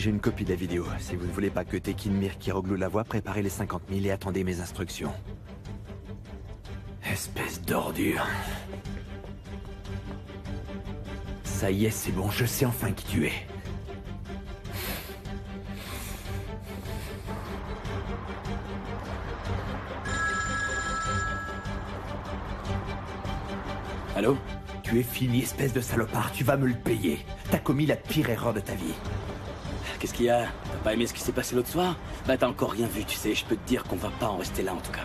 J'ai une copie de la vidéo. Si vous ne voulez pas que Tekin Mir Kiroglou la voie, préparez les 50 000 et attendez mes instructions. Espèce d'ordure. Ça y est, c'est bon, je sais enfin qui tu es. Allô? Tu es fini, espèce de salopard, tu vas me le payer. T'as commis la pire erreur de ta vie. Qu'est-ce qu'il y a? T'as pas aimé ce qui s'est passé l'autre soir? Bah t'as encore rien vu, tu sais, je peux te dire qu'on va pas en rester là en tout cas.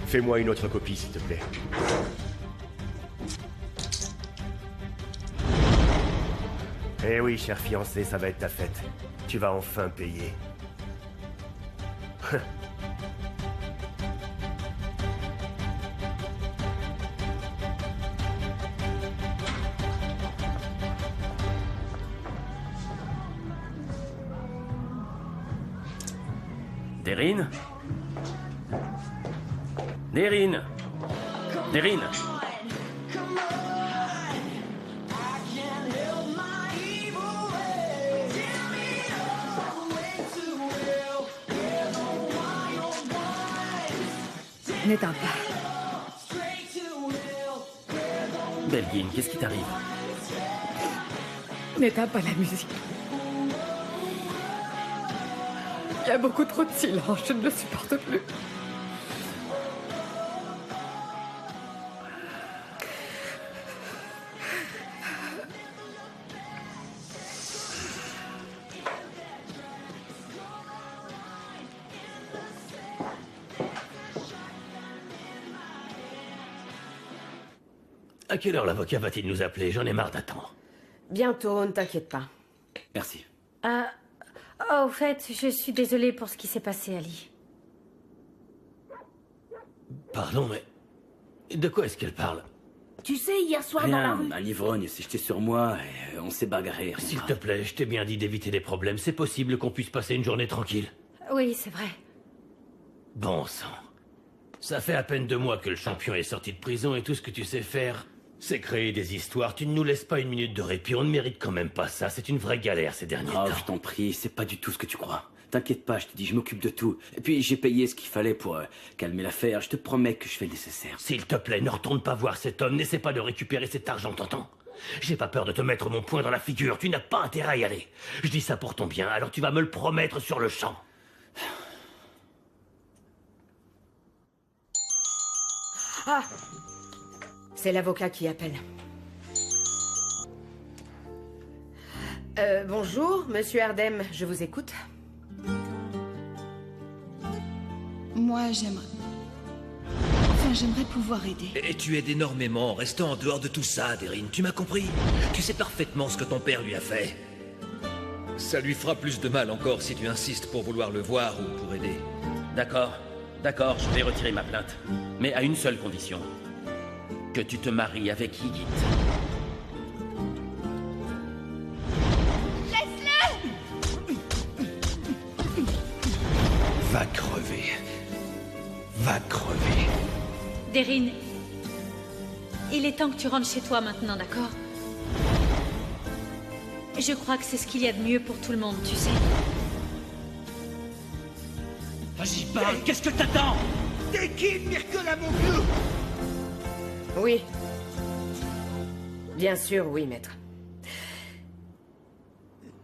Fais-moi une autre copie, s'il te plaît. Eh oui, cher fiancé, ça va être ta fête. Tu vas enfin payer. Deryn? Deryn? Deryn? N'éteins pas. Belgin, qu'est-ce qui t'arrive? N'éteins pas la musique. Il y a beaucoup trop de silence, je ne le supporte plus. À quelle heure l'avocat va-t-il nous appeler? J'en ai marre d'attendre. Bientôt, ne t'inquiète pas. Merci. Au fait, je suis désolée pour ce qui s'est passé, Ali. Pardon, mais... De quoi est-ce qu'elle parle? Tu sais, hier soir dans la Rien, rue... un ivrogne s'est jeté sur moi et on s'est bagarré. S'il te plaît, je t'ai bien dit d'éviter des problèmes. C'est possible qu'on puisse passer une journée tranquille. Oui, c'est vrai. Bon sang. Ça fait à peine 2 mois que le champion est sorti de prison et tout ce que tu sais faire, c'est créer des histoires. Tu ne nous laisses pas une minute de répit. On ne mérite quand même pas ça. C'est une vraie galère ces derniers temps. Oh, je t'en prie, c'est pas du tout ce que tu crois. T'inquiète pas, je te dis, je m'occupe de tout. Et puis j'ai payé ce qu'il fallait pour calmer l'affaire. Je te promets que je fais le nécessaire. S'il te plaît, ne retourne pas voir cet homme. N'essaie pas de récupérer cet argent, t'entends? J'ai pas peur de te mettre mon poing dans la figure. Tu n'as pas intérêt à y aller. Je dis ça pour ton bien, alors tu vas me le promettre sur le champ. Ah! C'est l'avocat qui appelle. Bonjour, monsieur Ardem, je vous écoute. Moi, j'aimerais pouvoir aider. Et tu aides énormément en restant en dehors de tout ça, Deryn. Tu m'as compris? Tu sais parfaitement ce que ton père lui a fait. Ça lui fera plus de mal encore si tu insistes pour vouloir le voir ou pour aider. D'accord, je vais retirer ma plainte. Mais à une seule condition. Que tu te maries avec Ygit. Va crever. Va crever. Deryn, il est temps que tu rentres chez toi maintenant, d'accord? Je crois que c'est ce qu'il y a de mieux pour tout le monde, tu sais. Vas-y, parle, qu'est-ce que t'attends? Tekin Mirkola, mon vieux! Oui. Bien sûr, oui, maître.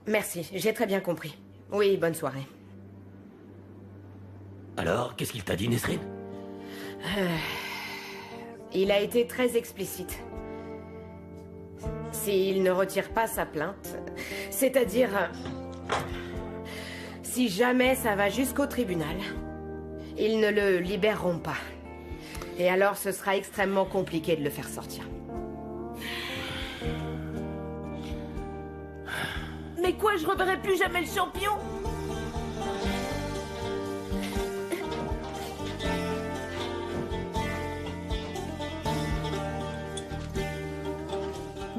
Merci, j'ai très bien compris. Oui, bonne soirée. Alors, qu'est-ce qu'il t'a dit, Nesrine? Il a été très explicite. S'il ne retire pas sa plainte, c'est-à-dire... si jamais ça va jusqu'au tribunal, ils ne le libéreront pas. Et alors, ce sera extrêmement compliqué de le faire sortir. Mais quoi, je reverrai plus jamais le champion?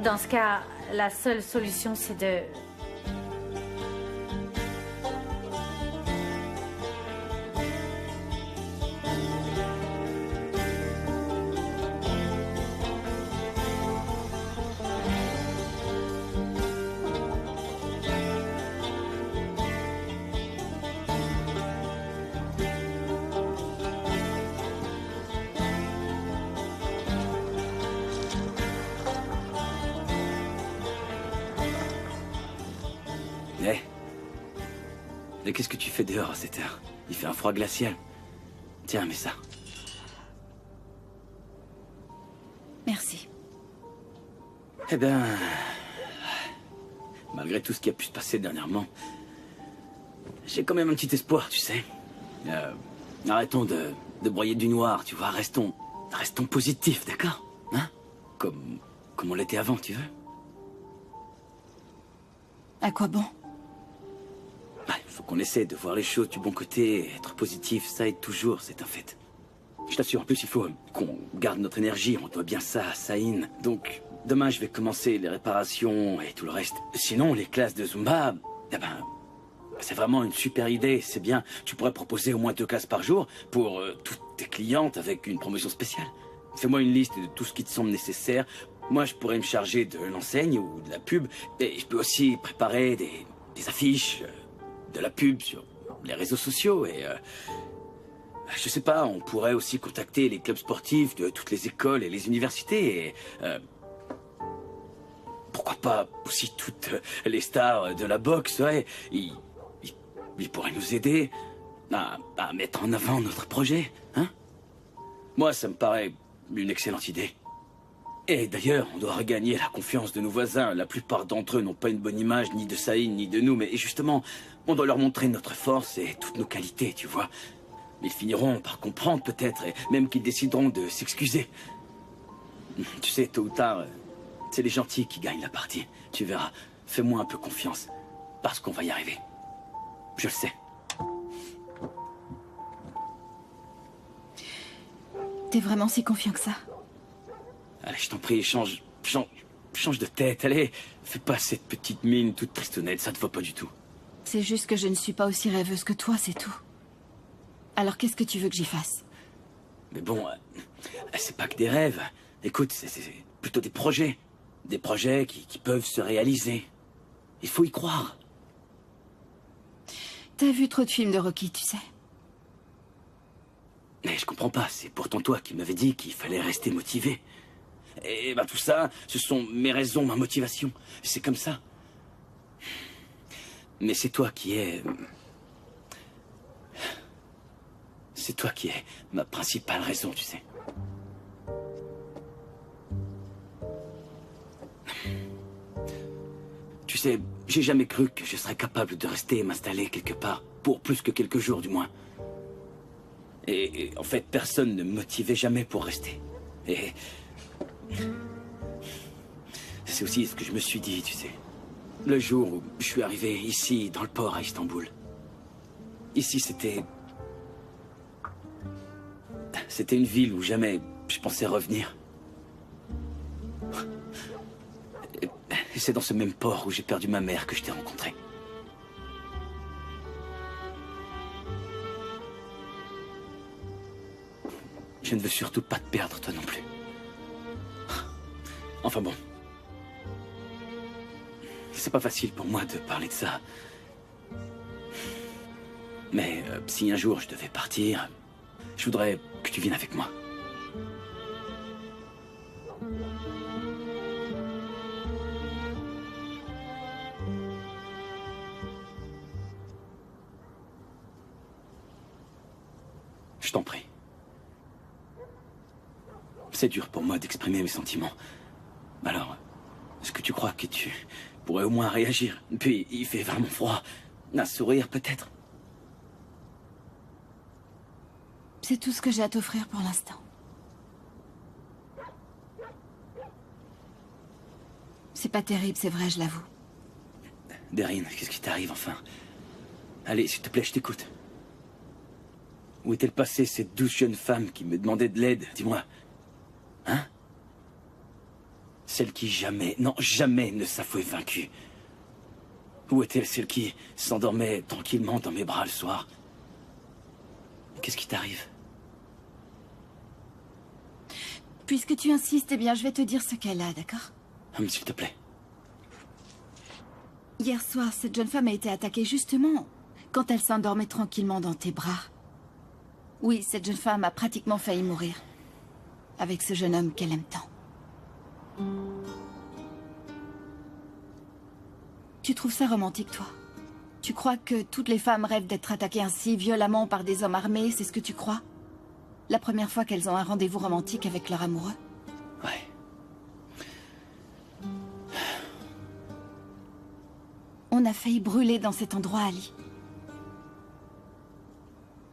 Dans ce cas, la seule solution, c'est de... Mais qu'est-ce que tu fais dehors à cette heure? Il fait un froid glacial. Tiens, mets ça. Merci. Eh ben... Malgré tout ce qui a pu se passer dernièrement, j'ai quand même un petit espoir, tu sais. Arrêtons de broyer du noir, tu vois. Restons positifs, d'accord? Hein? Comme on l'était avant, tu veux? À quoi bon? Il faut qu'on essaie de voir les choses du bon côté, être positif, ça aide toujours, c'est un fait. Je t'assure, en plus il faut qu'on garde notre énergie, on doit bien ça à Saïn. Donc, demain je vais commencer les réparations et tout le reste. Sinon, les classes de Zumba, eh ben, c'est vraiment une super idée, c'est bien. Tu pourrais proposer au moins 2 classes par jour pour toutes tes clientes avec une promotion spéciale. Fais-moi une liste de tout ce qui te semble nécessaire. Moi, je pourrais me charger de l'enseigne ou de la pub, et je peux aussi préparer des affiches... de la pub sur les réseaux sociaux et... je sais pas, on pourrait aussi contacter les clubs sportifs de toutes les écoles et les universités et... pourquoi pas aussi toutes les stars de la boxe, ouais. Ils pourraient nous aider à mettre en avant notre projet, hein? Moi, ça me paraît une excellente idée. Et d'ailleurs, on doit regagner la confiance de nos voisins. La plupart d'entre eux n'ont pas une bonne image ni de Saïn ni de nous, mais justement, on doit leur montrer notre force et toutes nos qualités, tu vois. Ils finiront par comprendre peut-être, et même qu'ils décideront de s'excuser. Tu sais, tôt ou tard, c'est les gentils qui gagnent la partie. Tu verras, fais-moi un peu confiance, parce qu'on va y arriver. Je le sais. T'es vraiment si confiant que ça? Allez, je t'en prie, change de tête, allez. Fais pas cette petite mine toute tristonnette, ça te va pas du tout. C'est juste que je ne suis pas aussi rêveuse que toi, c'est tout. Alors qu'est-ce que tu veux que j'y fasse? Mais bon, c'est pas que des rêves. Écoute, c'est plutôt des projets. Des projets qui peuvent se réaliser. Il faut y croire. T'as vu trop de films de Rocky, tu sais. Mais je comprends pas, c'est pourtant toi qui m'avais dit qu'il fallait rester motivé. Et ben tout ça, ce sont mes raisons, ma motivation. C'est comme ça. Mais c'est toi qui es... C'est toi qui es ma principale raison, tu sais. Tu sais, j'ai jamais cru que je serais capable de rester et m'installer quelque part, pour plus que quelques jours du moins. Et en fait, personne ne me motivait jamais pour rester. Et... c'est aussi ce que je me suis dit, tu sais. Le jour où je suis arrivé ici, dans le port à Istanbul. Ici, c'était une ville où jamais je pensais revenir. Et c'est dans ce même port où j'ai perdu ma mère que je t'ai rencontré. Je ne veux surtout pas te perdre, toi non plus. Enfin bon. C'est pas facile pour moi de parler de ça. Mais si un jour je devais partir, je voudrais que tu viennes avec moi. Je t'en prie. C'est dur pour moi d'exprimer mes sentiments. Alors, est-ce que tu crois que tu pourrais au moins réagir? Puis, il fait vraiment froid. Un sourire, peut-être? C'est tout ce que j'ai à t'offrir pour l'instant. C'est pas terrible, c'est vrai, je l'avoue. Derine, qu'est-ce qui t'arrive, enfin? Allez, s'il te plaît, je t'écoute. Où est-elle passée, cette douce jeune femme qui me demandait de l'aide? Dis-moi. Hein? Celle qui jamais, non jamais ne s'avouait vaincue. Où est-elle celle qui s'endormait tranquillement dans mes bras le soir? Qu'est-ce qui t'arrive? Puisque tu insistes, eh bien, je vais te dire ce qu'elle a, d'accord? S'il te plaît. Hier soir, cette jeune femme a été attaquée justement quand elle s'endormait tranquillement dans tes bras. Oui, cette jeune femme a pratiquement failli mourir. Avec ce jeune homme qu'elle aime tant. Tu trouves ça romantique, toi? Tu crois que toutes les femmes rêvent d'être attaquées ainsi violemment par des hommes armés, c'est ce que tu crois? La première fois qu'elles ont un rendez-vous romantique avec leur amoureux? Ouais. On a failli brûler dans cet endroit, Ali.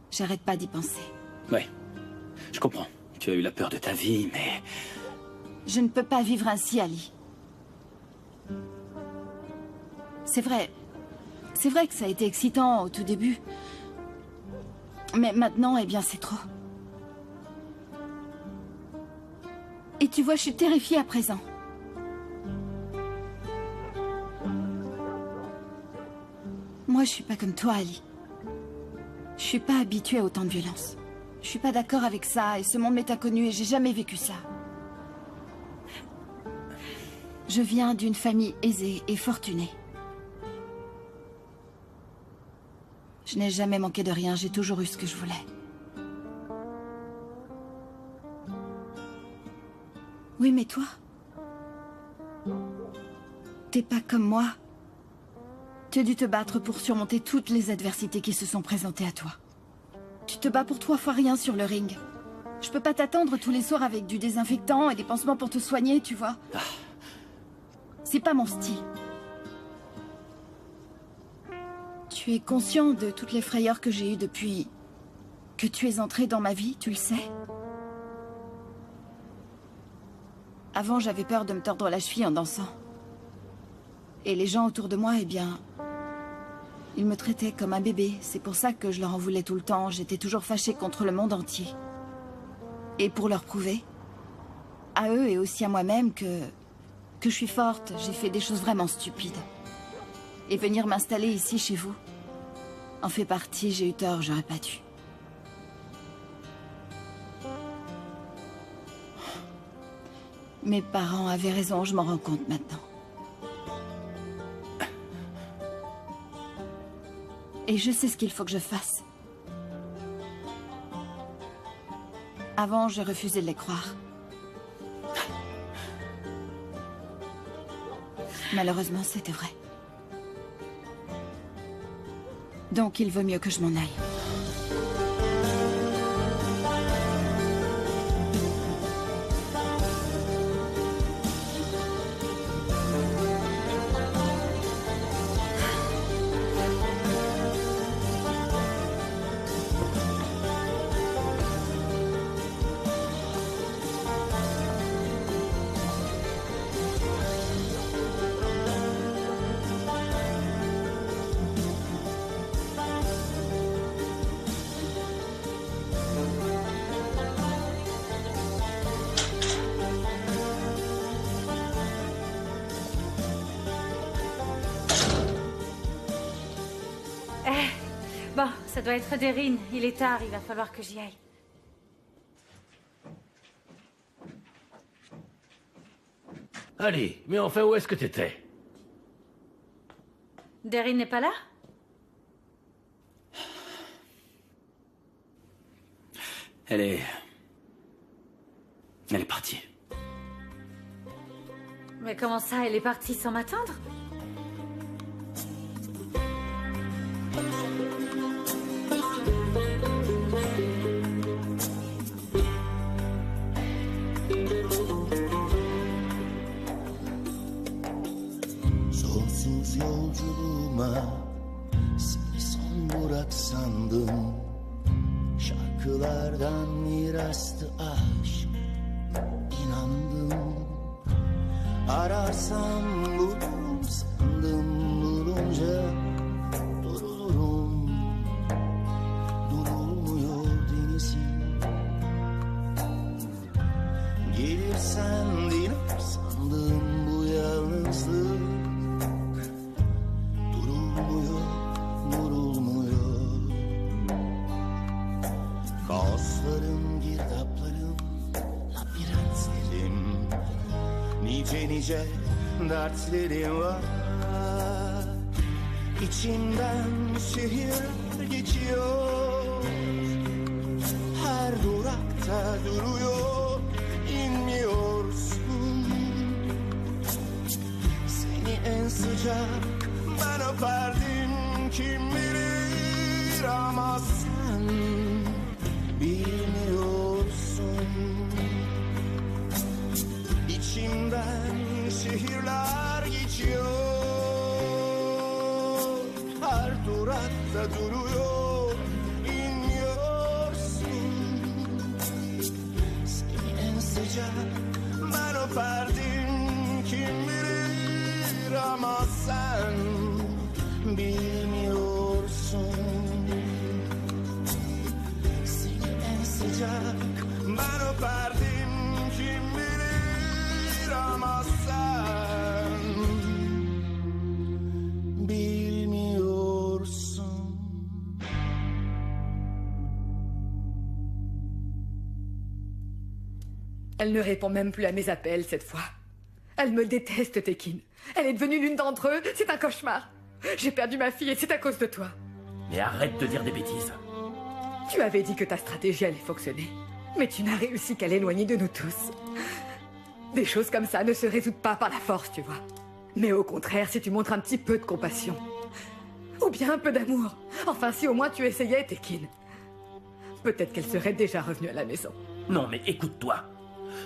J'arrête pas d'y penser. Ouais, je comprends. Tu as eu la peur de ta vie, mais... Je ne peux pas vivre ainsi, Ali. C'est vrai. C'est vrai que ça a été excitant au tout début. Mais maintenant, eh bien, c'est trop. Et tu vois, je suis terrifiée à présent. Moi, je suis pas comme toi, Ali. Je suis pas habituée à autant de violence. Je suis pas d'accord avec ça, et ce monde m'est inconnu, et j'ai jamais vécu ça. Je viens d'une famille aisée et fortunée. Je n'ai jamais manqué de rien, j'ai toujours eu ce que je voulais. Oui, mais toi? T'es pas comme moi. Tu as dû te battre pour surmonter toutes les adversités qui se sont présentées à toi. Tu te bats pour 3 fois rien sur le ring. Je peux pas t'attendre tous les soirs avec du désinfectant et des pansements pour te soigner, tu vois. C'est pas mon style. Tu es conscient de toutes les frayeurs que j'ai eues depuis que tu es entré dans ma vie, tu le sais? Avant, j'avais peur de me tordre la cheville en dansant. Et les gens autour de moi, eh bien... Ils me traitaient comme un bébé. C'est pour ça que je leur en voulais tout le temps. J'étais toujours fâchée contre le monde entier. Et pour leur prouver, à eux et aussi à moi-même, que je suis forte, j'ai fait des choses vraiment stupides. Et venir m'installer ici chez vous en fait partie, j'ai eu tort, j'aurais pas dû. Mes parents avaient raison, je m'en rends compte maintenant. Et je sais ce qu'il faut que je fasse. Avant, je refusais de les croire. Malheureusement, c'était vrai. Donc, il vaut mieux que je m'en aille. Bon, ça doit être Deryn. Il est tard, il va falloir que j'y aille. Allez, mais enfin, où est-ce que t'étais? Deryn n'est pas là? Elle est partie. Mais comment ça, elle est partie sans m'attendre? Sonsuz yolculuğuma seni son durak sandım. Şarkılardan mirastı aşk, inandım. Ararsam bulurum sandım, bulunca durulurum. Durulmuyor denizim. Gelirsen diner sandım. dostlarım, girdaplarım, labirentlerim. Nice nice dertlerim var. İçimden şehir geçiyor. Her durakta duruyor, inmiyorsun. Seni en sıcak ben öperdim, kim bilir ama sen bilmiyorsun. İçimden şehirler geçiyor. Her durakta duruyor, inmiyorsun. Seni en sıcak ben öperdim, kim bilir ama sen bilmiyorsun. Seni en sıcak ben öperdim, kim bilir ama sen bilmiyorsun. Elle ne répond même plus à mes appels cette fois. Elle me déteste, Tekin. Elle est devenue l'une d'entre eux. C'est un cauchemar. J'ai perdu ma fille et c'est à cause de toi. Mais arrête de dire des bêtises. Tu avais dit que ta stratégie allait fonctionner. Mais tu n'as réussi qu'à l'éloigner de nous tous. Des choses comme ça ne se résoudent pas par la force, tu vois. Mais au contraire, si tu montres un petit peu de compassion. Ou bien un peu d'amour. Enfin, si au moins tu essayais, Tekin. Peut-être qu'elle serait déjà revenue à la maison. Non, mais écoute-toi.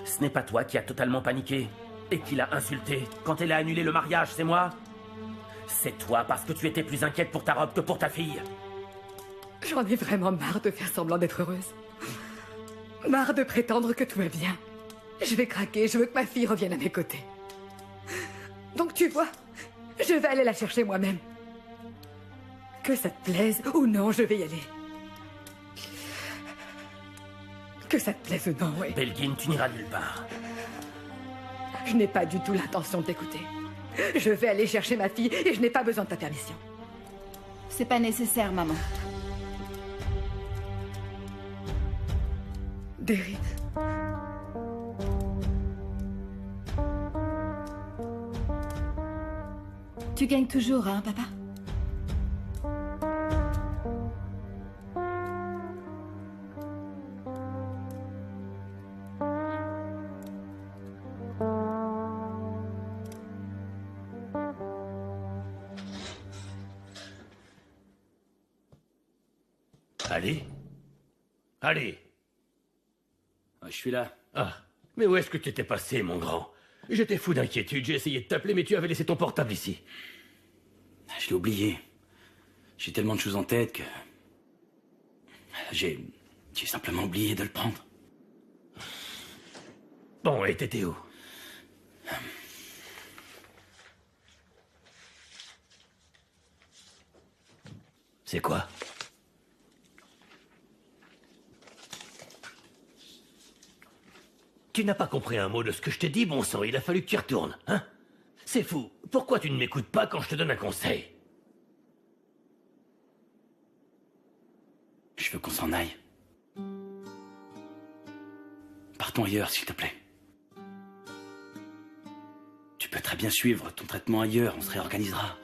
Ce n'est pas toi qui as totalement paniqué et qui l'a insulté quand elle a annulé le mariage, c'est moi. C'est toi parce que tu étais plus inquiète pour ta robe que pour ta fille. J'en ai vraiment marre de faire semblant d'être heureuse. Marre de prétendre que tout va bien. Je vais craquer, je veux que ma fille revienne à mes côtés. Donc tu vois, je vais aller la chercher moi-même. Que ça te plaise ou non, je vais y aller. Que ça te plaise ou non, oui. Belgin, tu n'iras nulle part. Je n'ai pas du tout l'intention de t'écouter. Je vais aller chercher ma fille et je n'ai pas besoin de ta permission. C'est pas nécessaire, maman. Derry. Tu gagnes toujours, hein, papa? Allez. Allez. Ah, je suis là. Ah, mais où est-ce que tu étais passé, mon grand? J'étais fou d'inquiétude, j'ai essayé de t'appeler, mais tu avais laissé ton portable ici. Je l'ai oublié. J'ai tellement de choses en tête que... J'ai simplement oublié de le prendre. Bon, et t'étais où? C'est quoi? Tu n'as pas compris un mot de ce que je t'ai dit, bon sang, il a fallu que tu y retournes, hein? C'est fou. Pourquoi tu ne m'écoutes pas quand je te donne un conseil? Je veux qu'on s'en aille. Partons ailleurs, s'il te plaît. Tu peux très bien suivre ton traitement ailleurs, on se réorganisera.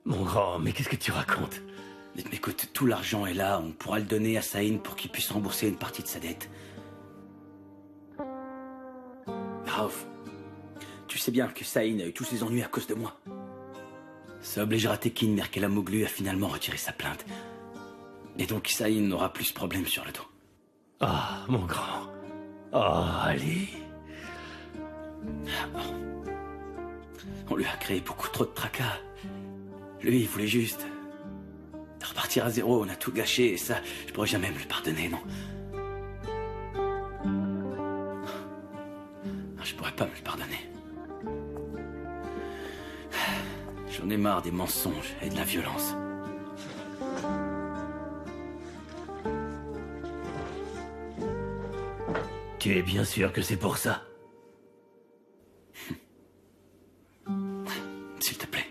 Mon grand, mais qu'est-ce que tu racontes? Écoute, tout l'argent est là, on pourra le donner à Saïn pour qu'il puisse rembourser une partie de sa dette. Raouf, tu sais bien que Saïn a eu tous ses ennuis à cause de moi. Ça obligera Tekin Merkela Moglu à finalement retirer sa plainte. Et donc Saïn n'aura plus ce problème sur le dos. Ah, mon grand. Oh, allez. On lui a créé beaucoup trop de tracas. Lui, il voulait juste repartir à zéro. On a tout gâché et ça, je pourrais jamais me le pardonner, non. Je pourrais pas me le pardonner. J'en ai marre des mensonges et de la violence. Tu es bien sûr que c'est pour ça? S'il te plaît.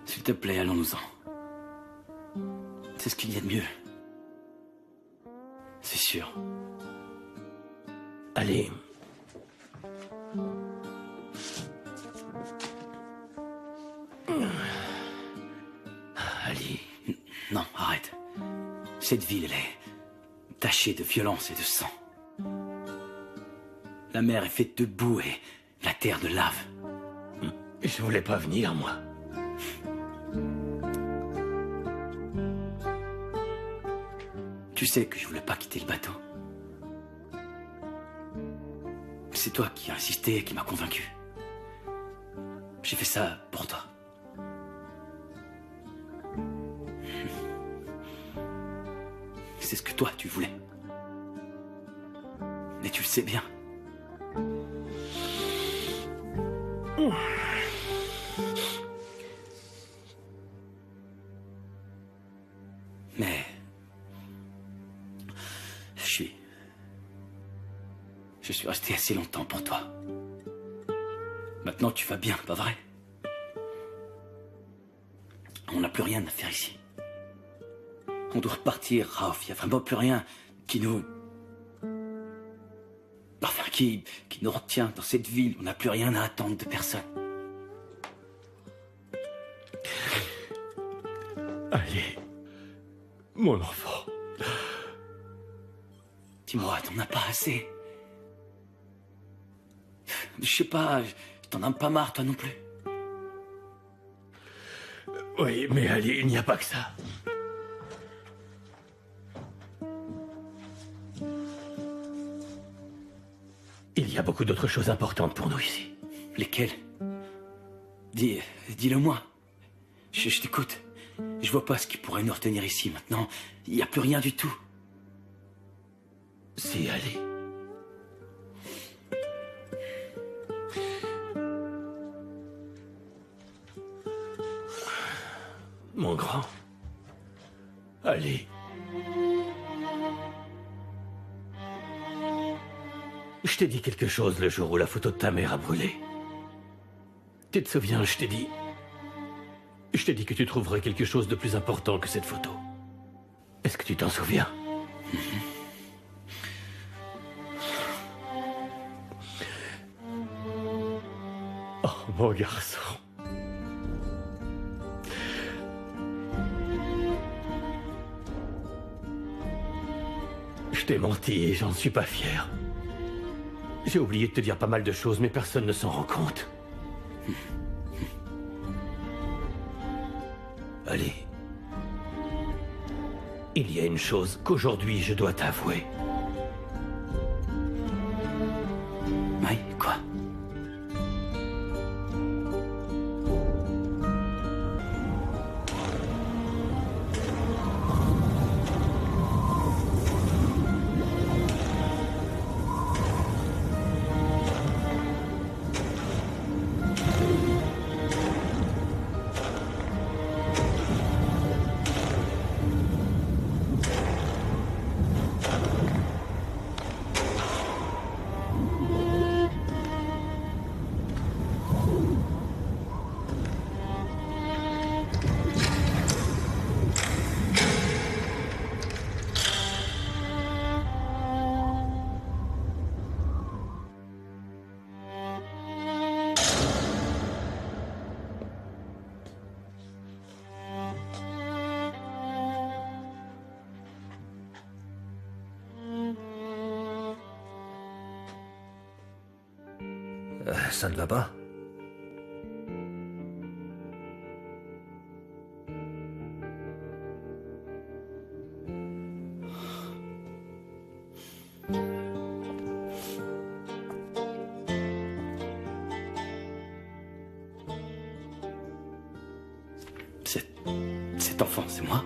S'il te plaît, allons-nous-en. C'est ce qu'il y a de mieux. C'est sûr. Allez. Ali. Non, arrête. Cette ville, elle est tachée de violence et de sang. La mer est faite de boue et la terre de lave. Je voulais pas venir, moi. Tu sais que je voulais pas quitter le bateau. C'est toi qui as insisté et qui m'as convaincu. J'ai fait ça pour toi. C'est ce que toi, tu voulais. Mais tu le sais bien. Mais... Je suis resté assez longtemps pour toi. Maintenant, tu vas bien, pas vrai? On n'a plus rien à faire ici. On doit repartir, Raouf. Il n'y a vraiment plus rien qui nous... Enfin, qui nous retient dans cette ville. On n'a plus rien à attendre de personne. Allez, mon enfant. Dis-moi, t'en as pas assez? Je sais pas, t'en as pas marre, toi non plus? Oui, mais Ali, il n'y a pas que ça. Il y a beaucoup d'autres choses importantes pour nous ici. Lesquelles? Dis-le-moi. Je t'écoute. Je vois pas ce qui pourrait nous retenir ici maintenant. Il n'y a plus rien du tout. Si, Ali. Mon grand. Ali. Je t'ai dit quelque chose le jour où la photo de ta mère a brûlé. Tu te souviens, je t'ai dit... Je t'ai dit que tu trouverais quelque chose de plus important que cette photo. Est-ce que tu t'en souviens? Oh, mon garçon. Je t'ai menti et j'en suis pas fier. J'ai oublié de te dire pas mal de choses, mais personne ne s'en rend compte. Allez. Il y a une chose qu'aujourd'hui je dois t'avouer. Oui, quoi? Ça ne va pas? Cet enfant, c'est moi?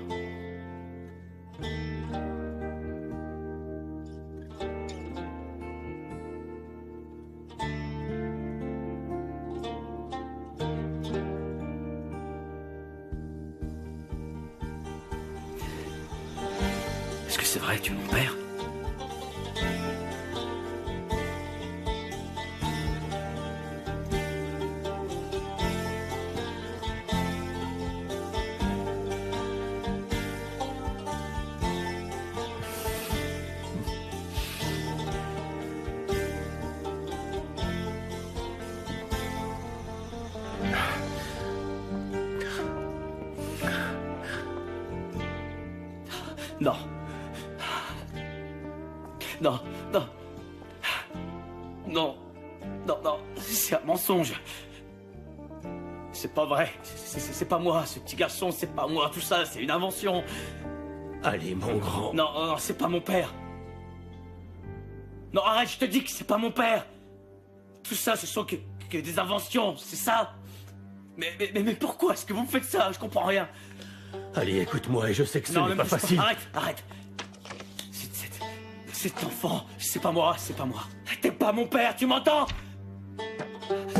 Est-ce que c'est vrai, tu es mon père? Non. Non, non. Non. Non, non. C'est un mensonge. C'est pas vrai. C'est pas moi. Ce petit garçon, c'est pas moi. Tout ça, c'est une invention. Allez, mon grand. Non, non, non, c'est pas mon père. Non, arrête, je te dis que c'est pas mon père. Tout ça, ce sont que des inventions, c'est ça. Mais pourquoi est-ce que vous me faites ça? Je comprends rien. Allez, écoute-moi, et je sais que ce n'est pas facile. Arrête, arrête. Cet enfant, c'est pas moi, c'est pas moi. T'es pas mon père, tu m'entends?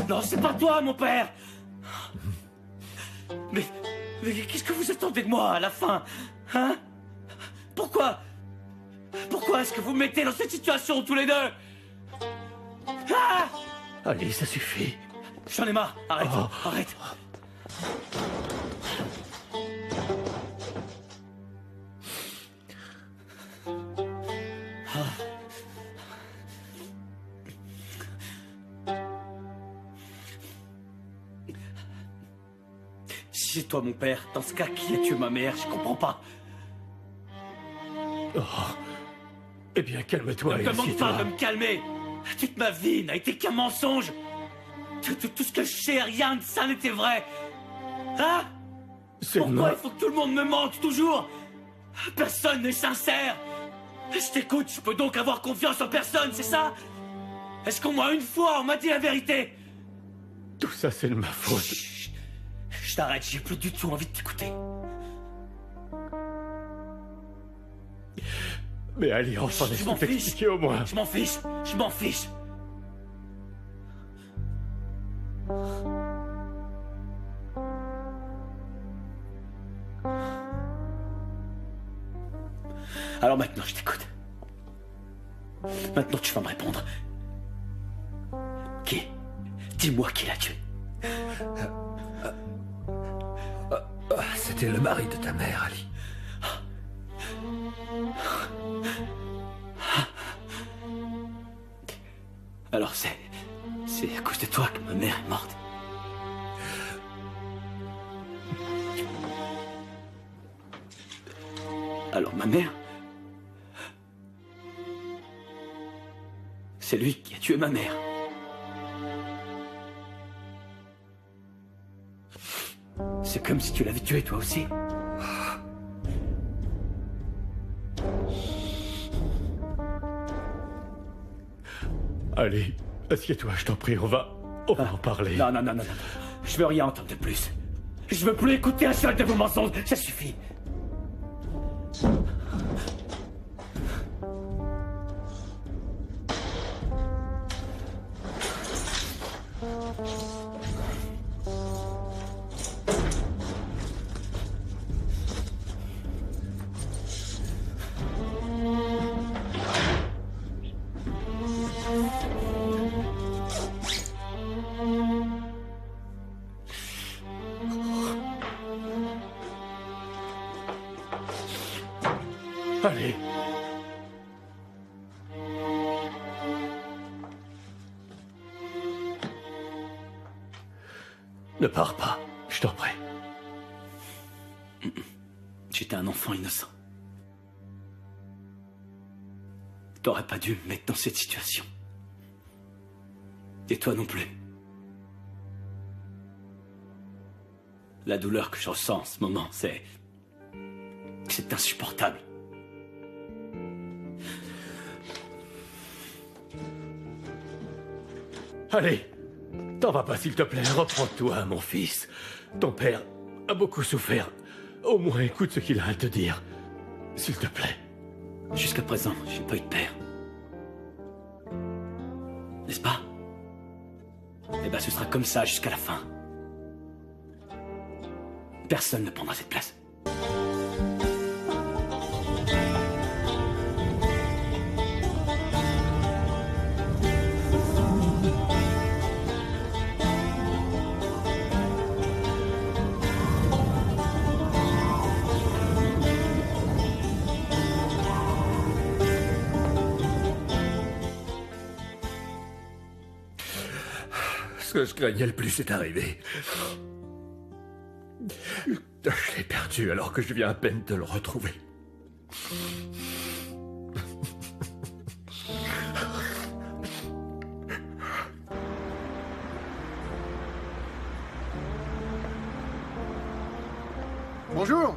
Non, c'est pas toi, mon père. Mais qu'est-ce que vous attendez de moi à la fin? Hein? Pourquoi est-ce que vous me mettez dans cette situation tous les deux? Ah! Allez, ça suffit. J'en ai marre. Arrête, arrête. Si c'est toi mon père, dans ce cas, qui a tué ma mère? Je comprends pas. Oh. Eh bien, calme-toi. Ne me demande pas de me calmer. Toute ma vie n'a été qu'un mensonge. Tout ce que je sais, rien de ça n'était vrai. Hein? Pourquoi il faut que tout le monde me mente toujours? Personne n'est sincère. Je t'écoute, je peux donc avoir confiance en personne, c'est ça? Est-ce qu'au moins une fois on m'a dit la vérité? Tout ça, c'est de ma faute. Chut. Je t'arrête, j'ai plus du tout envie de t'écouter. Mais allez, enfin, laisse-moi t'expliquer au moins. Je m'en fiche, je m'en fiche. Alors maintenant, je t'écoute. Maintenant, tu vas me répondre. Qui? Dis-moi qui l'a tué. C'était le mari de ta mère, Ali. Alors c'est à cause de toi que ma mère est morte. Alors ma mère, c'est lui qui a tué ma mère. C'est comme si tu l'avais tué toi aussi. Allez, assieds-toi, je t'en prie, on va en parler. Non. Je veux rien entendre de plus. Je veux plus écouter un seul de vos mensonges, ça suffit. Allez. Ne pars pas, je t'en prie. J'étais un enfant innocent. T'aurais pas dû me mettre dans cette situation. Et toi non plus. La douleur que je ressens en ce moment, c'est insupportable. Allez, t'en vas pas s'il te plaît, reprends-toi, mon fils. Ton père a beaucoup souffert. Au moins écoute ce qu'il a à te dire. S'il te plaît. Jusqu'à présent, j'ai pas eu de père. N'est-ce pas? Eh ben, ce sera comme ça jusqu'à la fin. Personne ne prendra cette place. Ce que je craignais le plus est arrivé. Je l'ai perdu alors que je viens à peine de le retrouver.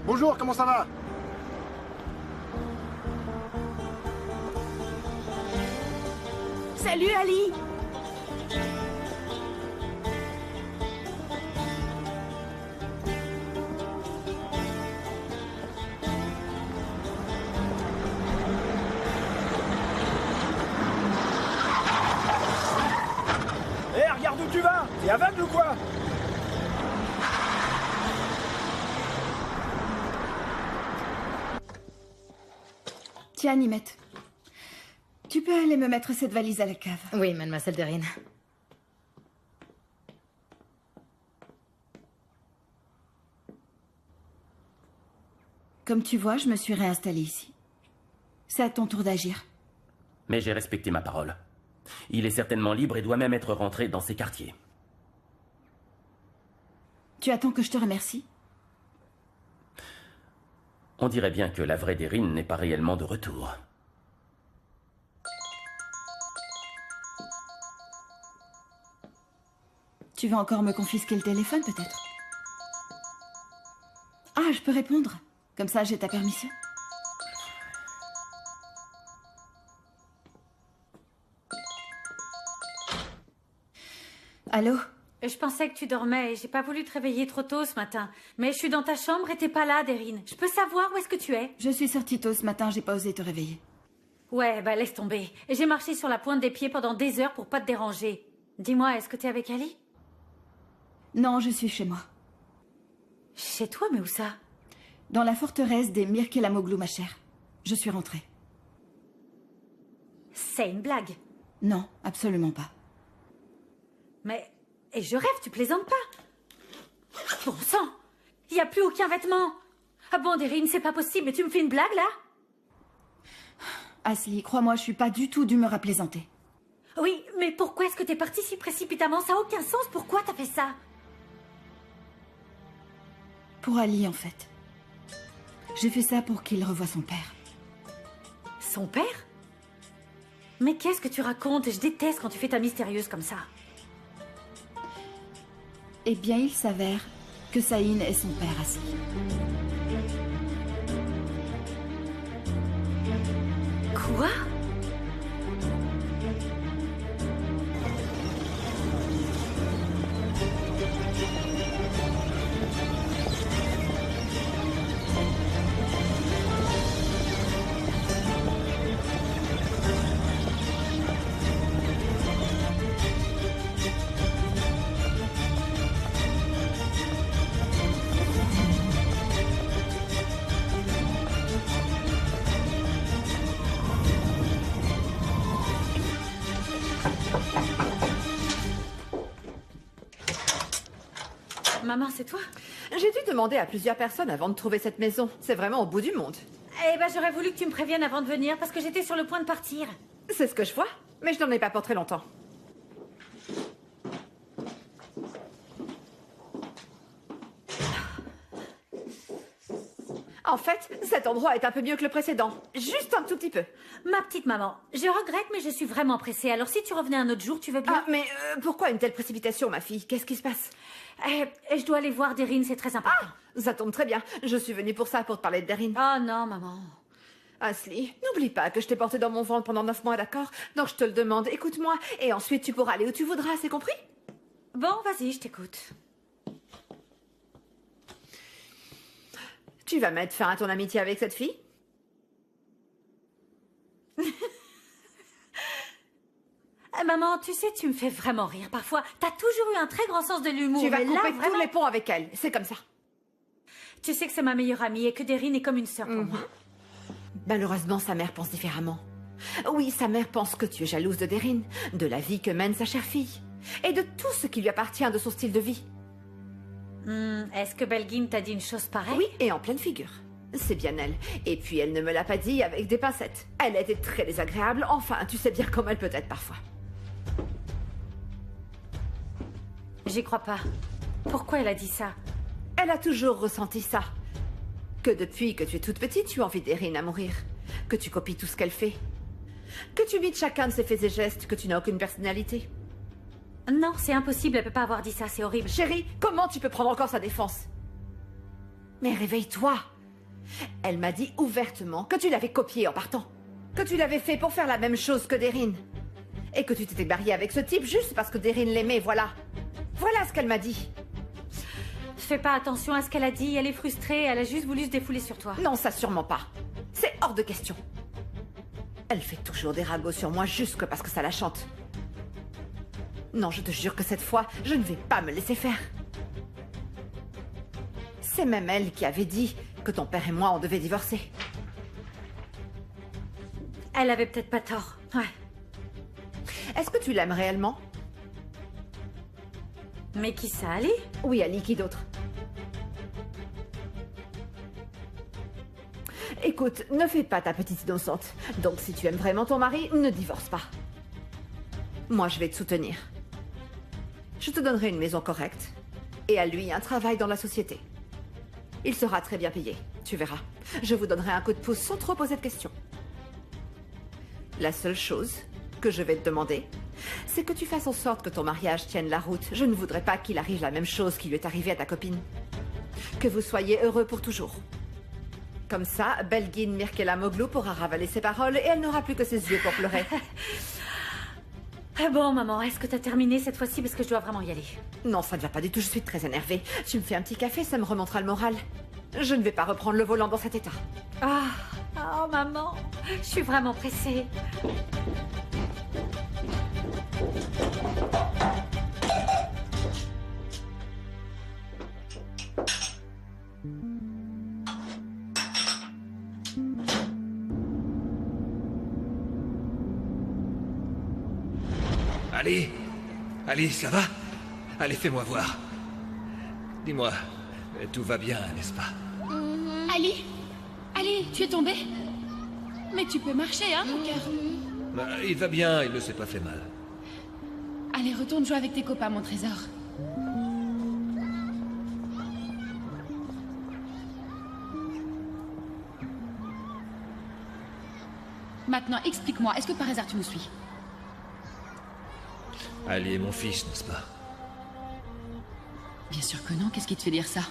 Bonjour, comment ça va? Salut Ali! Hé, regarde où tu vas! T'es aveugle ou quoi? Tiens, Nimette. Tu peux aller me mettre cette valise à la cave. Oui, mademoiselle Derrine. Comme tu vois, je me suis réinstallée ici. C'est à ton tour d'agir. Mais j'ai respecté ma parole. Il est certainement libre et doit même être rentré dans ses quartiers. Tu attends que je te remercie? On dirait bien que la vraie Derrine n'est pas réellement de retour. Tu vas encore me confisquer le téléphone, peut-être? Ah, je peux répondre. Comme ça, j'ai ta permission. Allô? Je pensais que tu dormais et j'ai pas voulu te réveiller trop tôt ce matin. Mais je suis dans ta chambre et t'es pas là, Derrine. Je peux savoir où est-ce que tu es? Je suis sortie tôt ce matin, j'ai pas osé te réveiller. Ouais, bah laisse tomber. J'ai marché sur la pointe des pieds pendant des heures pour pas te déranger. Dis-moi, est-ce que t'es avec Ali? Non, je suis chez moi. Chez toi, mais où ça? Dans la forteresse des Mirkelamoglu, ma chère. Je suis rentrée. C'est une blague. Non, absolument pas. Mais... Et je rêve, tu plaisantes pas? Bon sang! Il y a plus aucun vêtement! Ah bon, Derrine, c'est pas possible, mais tu me fais une blague, là? Asli, crois-moi, je suis pas du tout d'humeur à plaisanter. Oui, mais pourquoi est-ce que t'es partie si précipitamment? Ça a aucun sens, pourquoi t'as fait ça? Pour Ali, en fait. J'ai fait ça pour qu'il revoie son père. Son père? Mais qu'est-ce que tu racontes? Je déteste quand tu fais ta mystérieuse comme ça. Eh bien, il s'avère que Saïn est son père, Asli. Quoi? Maman, c'est toi? J'ai dû demander à plusieurs personnes avant de trouver cette maison. C'est vraiment au bout du monde. Eh ben, j'aurais voulu que tu me préviennes avant de venir parce que j'étais sur le point de partir. C'est ce que je vois, mais je n'en ai pas pour très longtemps. En fait, cet endroit est un peu mieux que le précédent. Juste un tout petit peu. Ma petite maman, je regrette, mais je suis vraiment pressée. Alors si tu revenais un autre jour, tu veux bien? Ah, mais pourquoi une telle précipitation, ma fille? Qu'est-ce qui se passe? Je dois aller voir Derrine, c'est très important. Ah, ça tombe très bien. Je suis venue pour ça, pour te parler de Derrine. Oh non, maman. Asli, n'oublie pas que je t'ai porté dans mon ventre pendant 9 mois, d'accord? Donc je te le demande, écoute-moi, et ensuite tu pourras aller où tu voudras, c'est compris? Bon, vas-y, je t'écoute. Tu vas mettre fin à ton amitié avec cette fille? Maman, tu sais, tu me fais vraiment rire parfois. T'as toujours eu un très grand sens de l'humour. Tu vas mais là, couper vraiment... tous les ponts avec elle, c'est comme ça. Tu sais que c'est ma meilleure amie et que Derrine est comme une sœur pour moi. Malheureusement, sa mère pense différemment. Oui, sa mère pense que tu es jalouse de Derrine, de la vie que mène sa chère fille, et de tout ce qui lui appartient de son style de vie. Est-ce que Belgin t'a dit une chose pareille? Oui, et en pleine figure. C'est bien elle. Et puis elle ne me l'a pas dit avec des pincettes. Elle a été très désagréable, enfin, tu sais bien comment elle peut être parfois. J'y crois pas. Pourquoi elle a dit ça? Elle a toujours ressenti ça. Que depuis que tu es toute petite, tu envies d'Erin à mourir. Que tu copies tout ce qu'elle fait. Que tu imites chacun de ses faits et gestes, que tu n'as aucune personnalité. Non, c'est impossible, elle peut pas avoir dit ça, c'est horrible. Chérie, comment tu peux prendre encore sa défense? Mais réveille-toi. Elle m'a dit ouvertement que tu l'avais copié en partant. Que tu l'avais fait pour faire la même chose que Deryn. Et que tu t'étais mariée avec ce type juste parce que Deryn l'aimait, voilà. Voilà ce qu'elle m'a dit. Fais pas attention à ce qu'elle a dit, elle est frustrée, elle a juste voulu se défouler sur toi. Non, ça sûrement pas. C'est hors de question. Elle fait toujours des ragots sur moi juste parce que ça la chante. Non, je te jure que cette fois, je ne vais pas me laisser faire. C'est même elle qui avait dit que ton père et moi, on devait divorcer. Elle avait peut-être pas tort, ouais. Est-ce que tu l'aimes réellement? Mais qui ça, Ali? Oui, Ali, qui d'autre? Écoute, ne fais pas ta petite innocente. Donc si tu aimes vraiment ton mari, ne divorce pas. Moi, je vais te soutenir. Je te donnerai une maison correcte. Et à lui, un travail dans la société. Il sera très bien payé, tu verras. Je vous donnerai un coup de pouce sans trop poser de questions. La seule chose que je vais te demander, c'est que tu fasses en sorte que ton mariage tienne la route. Je ne voudrais pas qu'il arrive la même chose qui lui est arrivée à ta copine. Que vous soyez heureux pour toujours. Comme ça, Belgin Mirkelamoglu pourra ravaler ses paroles et elle n'aura plus que ses yeux pour pleurer. Bon, maman, est-ce que t'as terminé cette fois-ci parce que je dois vraiment y aller? Non, ça ne va pas du tout, je suis très énervée. Tu me fais un petit café, ça me remontera le moral. Je ne vais pas reprendre le volant dans cet état. Oh, maman, je suis vraiment pressée. Allez, ça va? Allez, fais-moi voir. Dis-moi, tout va bien, n'est-ce pas? Ali, tu es tombé? Mais tu peux marcher, hein, mon cœur? Il va bien, il ne s'est pas fait mal. Allez, retourne jouer avec tes copains, mon trésor. Maintenant, explique-moi, est-ce que par hasard tu nous suis? Ali est mon fils, n'est-ce pas? Bien sûr que non, qu'est-ce qui te fait dire ça?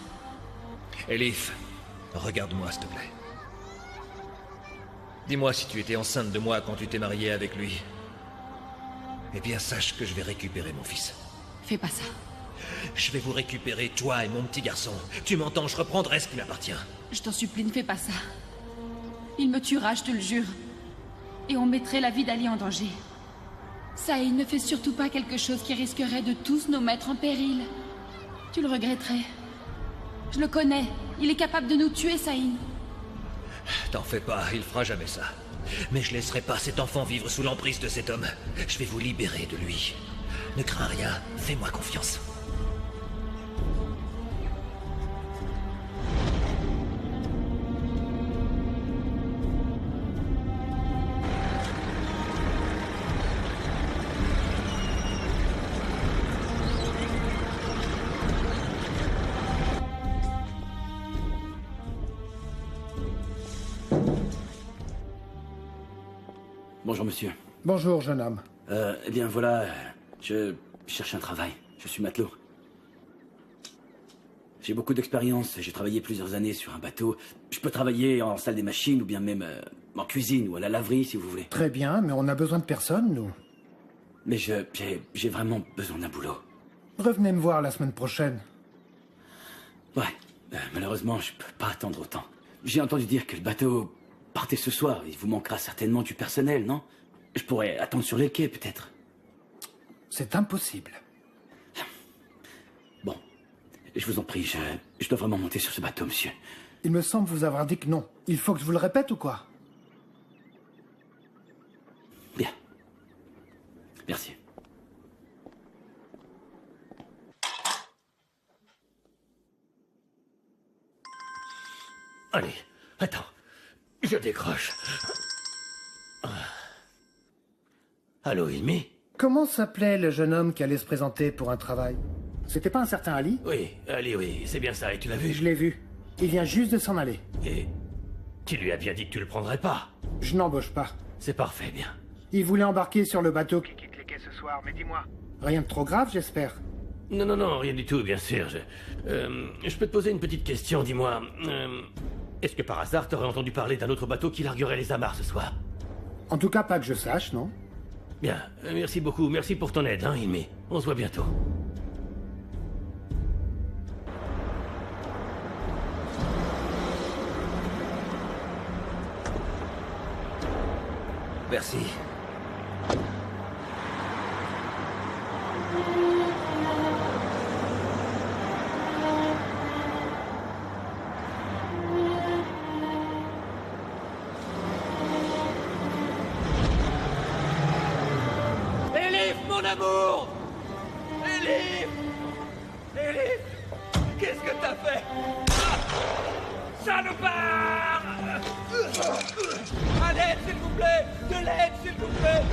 Elif, regarde-moi, s'il te plaît. Dis-moi si tu étais enceinte de moi quand tu t'es mariée avec lui. Eh bien, sache que je vais récupérer mon fils. Fais pas ça. Je vais vous récupérer, toi et mon petit garçon. Tu m'entends, je reprendrai ce qui m'appartient. Je t'en supplie, ne fais pas ça. Il me tuera, je te le jure. Et on mettrait la vie d'Ali en danger. Ça, il ne fait surtout pas quelque chose qui risquerait de tous nous mettre en péril. Tu le regretterais. Je le connais. Il est capable de nous tuer, Saïn. T'en fais pas, il fera jamais ça. Mais je laisserai pas cet enfant vivre sous l'emprise de cet homme. Je vais vous libérer de lui. Ne crains rien, fais-moi confiance. Bonjour, monsieur. Bonjour, jeune homme. Eh bien, voilà, je cherche un travail. Je suis matelot. J'ai beaucoup d'expérience. J'ai travaillé plusieurs années sur un bateau. Je peux travailler en salle des machines ou bien même en cuisine ou à la laverie, si vous voulez. Très bien, mais on a besoin de personne, nous. Mais j'ai vraiment besoin d'un boulot. Revenez me voir la semaine prochaine. Ouais, malheureusement, je peux pas attendre autant. J'ai entendu dire que le bateau partait ce soir. Il vous manquera certainement du personnel, non? Je pourrais attendre sur les quais, peut-être. C'est impossible. Bon, je vous en prie, je dois vraiment monter sur ce bateau, monsieur. Il me semble vous avoir dit que non. Il faut que je vous le répète ou quoi? Bien. Merci. Allez, attends. Je décroche. Allô, Ilmi? Comment s'appelait le jeune homme qui allait se présenter pour un travail? C'était pas un certain Ali? Oui, Ali, oui, c'est bien ça, et tu l'as vu? Je l'ai vu. Il vient juste de s'en aller. Et tu lui as bien dit que tu le prendrais pas. Je n'embauche pas. C'est parfait, bien. Il voulait embarquer sur le bateau qui quitte les quais ce soir, mais dis-moi. Rien de trop grave, j'espère. Non, non, non, rien du tout, bien sûr. Je peux te poser une petite question, dis-moi. Est-ce que par hasard, t'aurais entendu parler d'un autre bateau qui larguerait les amarres ce soir? En tout cas, pas que je sache, non? Bien, merci beaucoup, merci pour ton aide, hein, Ilmi. On se voit bientôt. Merci. Elif, mon amour! Elif! Elif! Qu'est-ce que t'as fait? Salopard! À l'aide, s'il vous plaît! De l'aide, s'il vous plaît!